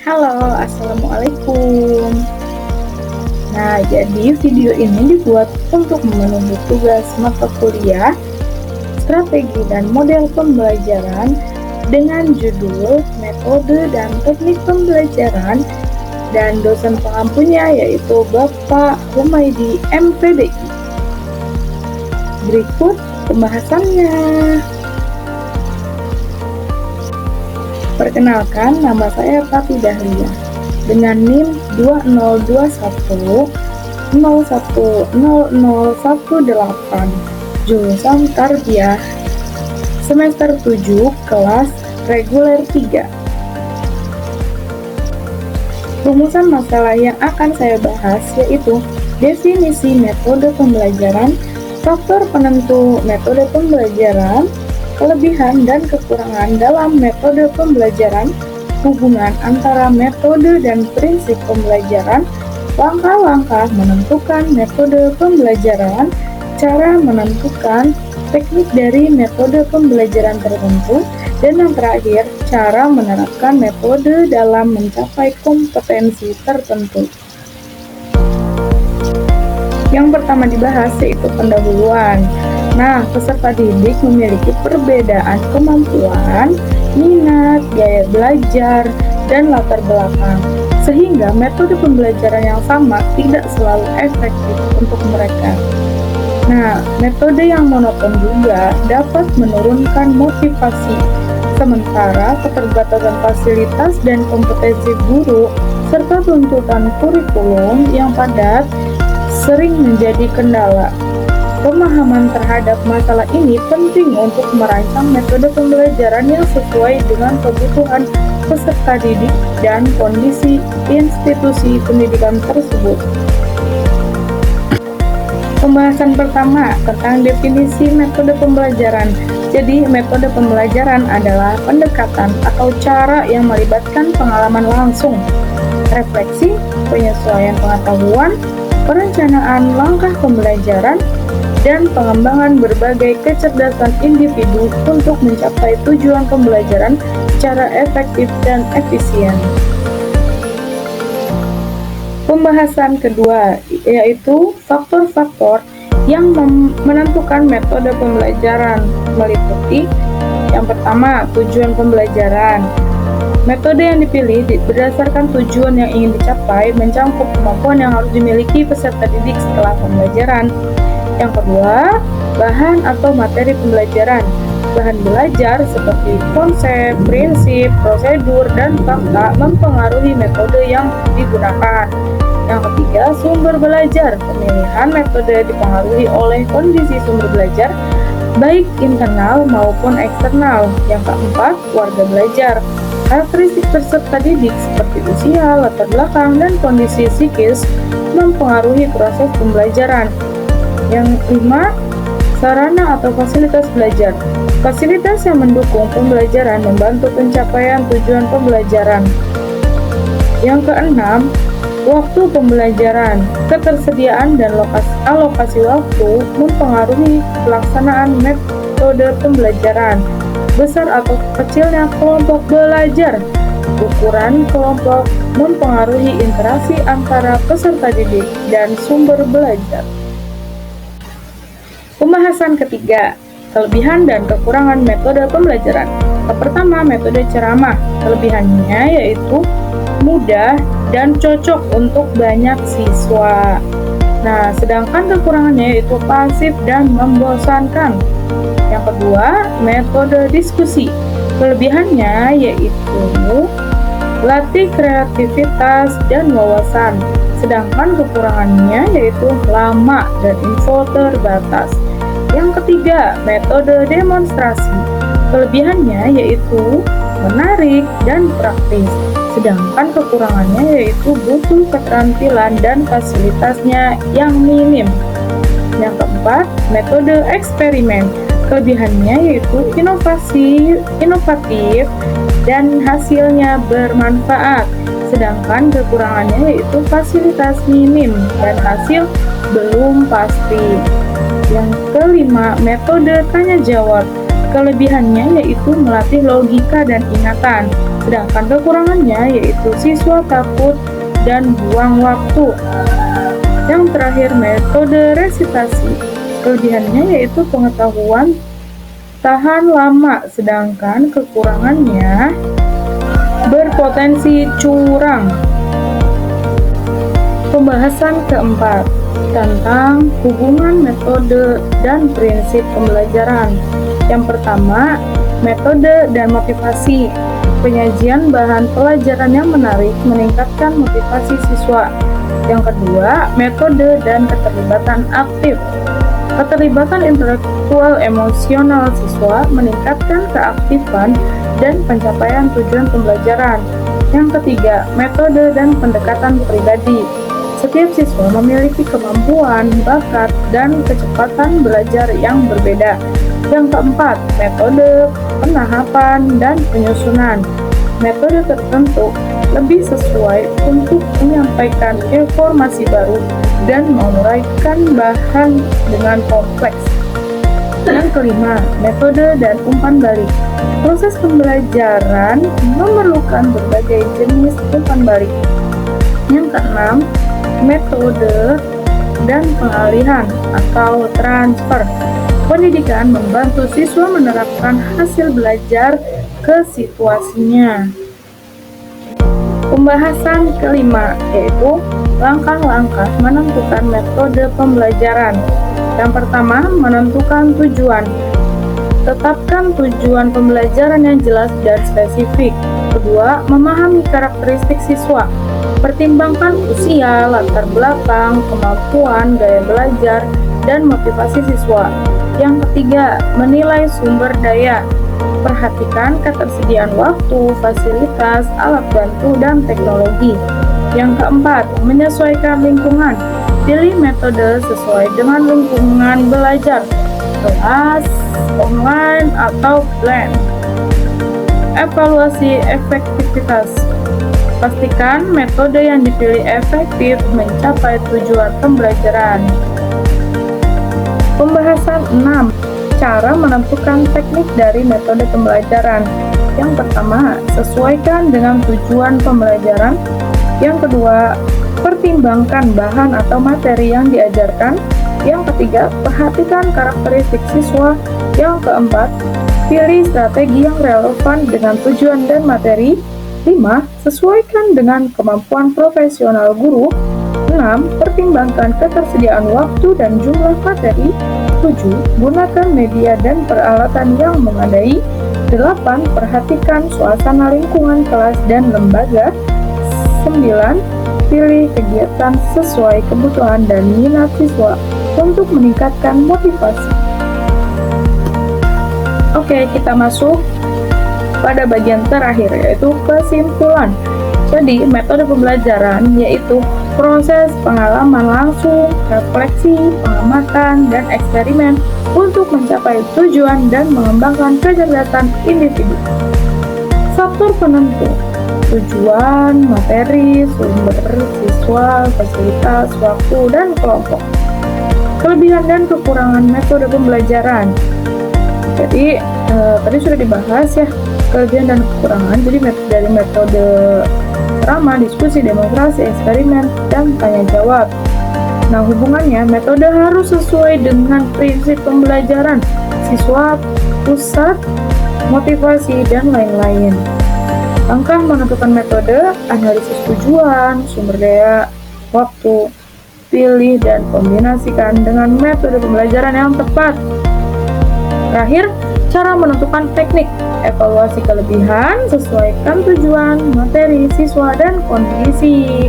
Halo, assalamualaikum. Nah, jadi video ini dibuat untuk memenuhi tugas mata kuliah, strategi dan model pembelajaran dengan judul metode dan teknik pembelajaran dan dosen pengampunya yaitu Bapak Humaydi MPDI. Berikut pembahasannya. Perkenalkan, nama saya Tati Dahlia dengan NIM 2021 010018, jurusan Tarbiyah, semester 7, kelas reguler 3. Rumusan masalah yang akan saya bahas yaitu definisi metode pembelajaran, faktor penentu metode pembelajaran, kelebihan dan kekurangan dalam metode pembelajaran, hubungan antara metode dan prinsip pembelajaran, langkah-langkah menentukan metode pembelajaran, cara menentukan teknik dari metode pembelajaran tertentu, dan yang terakhir, cara menerapkan metode dalam mencapai kompetensi tertentu. Yang pertama dibahas yaitu pendahuluan. Nah, peserta didik memiliki perbedaan kemampuan, minat, gaya belajar, dan latar belakang, sehingga metode pembelajaran yang sama tidak selalu efektif untuk mereka. Nah, metode yang monoton juga dapat menurunkan motivasi, sementara keterbatasan fasilitas dan kompetensi guru serta tuntutan kurikulum yang padat sering menjadi kendala. Pemahaman terhadap masalah ini penting untuk merancang metode pembelajaran yang sesuai dengan kebutuhan peserta didik dan kondisi institusi pendidikan tersebut. Pembahasan pertama tentang definisi metode pembelajaran. Jadi, metode pembelajaran adalah pendekatan atau cara yang melibatkan pengalaman langsung, refleksi, penyesuaian pengetahuan, perencanaan langkah pembelajaran, dan pengembangan berbagai kecerdasan individu untuk mencapai tujuan pembelajaran secara efektif dan efisien. Pembahasan kedua yaitu faktor-faktor yang menentukan metode pembelajaran, meliputi yang pertama, tujuan pembelajaran. Metode yang dipilih berdasarkan tujuan yang ingin dicapai, mencangkup kemampuan yang harus dimiliki peserta didik setelah pembelajaran. Yang kedua, bahan atau materi pembelajaran. Bahan belajar seperti konsep, prinsip, prosedur, dan fakta mempengaruhi metode yang digunakan. Yang ketiga, sumber belajar. Pemilihan metode dipengaruhi oleh kondisi sumber belajar, baik internal maupun eksternal. Yang keempat, warga belajar. Karakteristik peserta didik seperti usia, latar belakang, dan kondisi psikis mempengaruhi proses pembelajaran. Yang kelima, sarana atau fasilitas belajar. Fasilitas yang mendukung pembelajaran membantu pencapaian tujuan pembelajaran. Yang keenam, waktu pembelajaran. Ketersediaan dan alokasi waktu mempengaruhi pelaksanaan metode pembelajaran. Besar atau kecilnya kelompok belajar. Ukuran kelompok mempengaruhi interaksi antara peserta didik dan sumber belajar. Pembahasan ketiga, kelebihan dan kekurangan metode pembelajaran. Yang pertama, metode ceramah. Kelebihannya yaitu mudah dan cocok untuk banyak siswa. Nah, sedangkan kekurangannya yaitu pasif dan membosankan. Yang kedua, metode diskusi. Kelebihannya yaitu latih kreativitas dan wawasan. Sedangkan kekurangannya yaitu lama dan info terbatas. Yang ketiga, metode demonstrasi. Kelebihannya yaitu menarik dan praktis. Sedangkan kekurangannya yaitu butuh keterampilan dan fasilitasnya yang minim. Yang keempat, metode eksperimen. Kelebihannya yaitu inovatif dan hasilnya bermanfaat. Sedangkan kekurangannya yaitu fasilitas minim dan hasil belum pasti. Yang kelima, metode tanya jawab. Kelebihannya yaitu melatih logika dan ingatan. Sedangkan kekurangannya yaitu siswa takut dan buang waktu. Yang terakhir, metode resitasi. Kelebihannya yaitu pengetahuan tahan lama, sedangkan kekurangannya berpotensi curang. Pembahasan keempat tentang hubungan metode dan prinsip pembelajaran. Yang pertama, metode dan motivasi. Penyajian bahan pelajaran yang menarik meningkatkan motivasi siswa. Yang kedua, metode dan keterlibatan aktif. Keterlibatan intelektual emosional siswa meningkatkan keaktifan dan pencapaian tujuan pembelajaran. Yang ketiga, metode dan pendekatan pribadi. Setiap siswa memiliki kemampuan, bakat, dan kecepatan belajar yang berbeda. Yang keempat, metode penahapan dan penyusunan. Metode tertentu lebih sesuai untuk menyampaikan informasi baru dan menguraikan bahan dengan kompleks. Yang kelima, metode dan umpan balik. Proses pembelajaran memerlukan berbagai jenis umpan balik. Yang keenam, metode dan pengalihan atau transfer. Pendidikan membantu siswa menerapkan hasil belajar ke situasinya. Pembahasan kelima yaitu langkah-langkah menentukan metode pembelajaran. Yang pertama, menentukan tujuan. Tetapkan tujuan pembelajaran yang jelas dan spesifik. Kedua, memahami karakteristik siswa. Pertimbangkan usia, latar belakang, kemampuan, gaya belajar, dan motivasi siswa. Yang ketiga, menilai sumber daya. Perhatikan ketersediaan waktu, fasilitas, alat bantu, dan teknologi. Yang keempat, menyesuaikan lingkungan. Pilih metode sesuai dengan lingkungan belajar, kelas, online, atau blend. Evaluasi efektivitas. Pastikan metode yang dipilih efektif mencapai tujuan pembelajaran. Pembahasan 6. Cara menentukan teknik dari metode pembelajaran. Yang pertama, sesuaikan dengan tujuan pembelajaran. Yang kedua, pertimbangkan bahan atau materi yang diajarkan. Yang ketiga, perhatikan karakteristik siswa. Yang keempat, pilih strategi yang relevan dengan tujuan dan materi. 5. Sesuaikan dengan kemampuan profesional guru. 6. Pertimbangkan ketersediaan waktu dan jumlah materi. 7. Gunakan media dan peralatan yang memadai. 8. Perhatikan suasana lingkungan kelas dan lembaga. 9. Pilih kegiatan sesuai kebutuhan dan minat siswa untuk meningkatkan motivasi. Oke, kita masuk pada bagian terakhir yaitu kesimpulan. Jadi, metode pembelajaran yaitu proses pengalaman langsung, refleksi, pengamatan, dan eksperimen untuk mencapai tujuan dan mengembangkan kecerdasan individu. Faktor penentu: tujuan, materi, sumber, siswa, fasilitas, waktu, dan kelompok. Kelebihan dan kekurangan metode pembelajaran. Jadi, tadi sudah dibahas ya, kelebihan dan kekurangan. Jadi dari metode ceramah, diskusi, demonstrasi, eksperimen, dan tanya jawab. Nah, hubungannya metode harus sesuai dengan prinsip pembelajaran, siswa, pusat, motivasi, dan lain-lain. Langkah menentukan metode: analisis tujuan, sumber daya, waktu, pilih dan kombinasikan dengan metode pembelajaran yang tepat. Terakhir, cara menentukan teknik: evaluasi kelebihan, sesuaikan tujuan, materi, siswa, dan kondisi.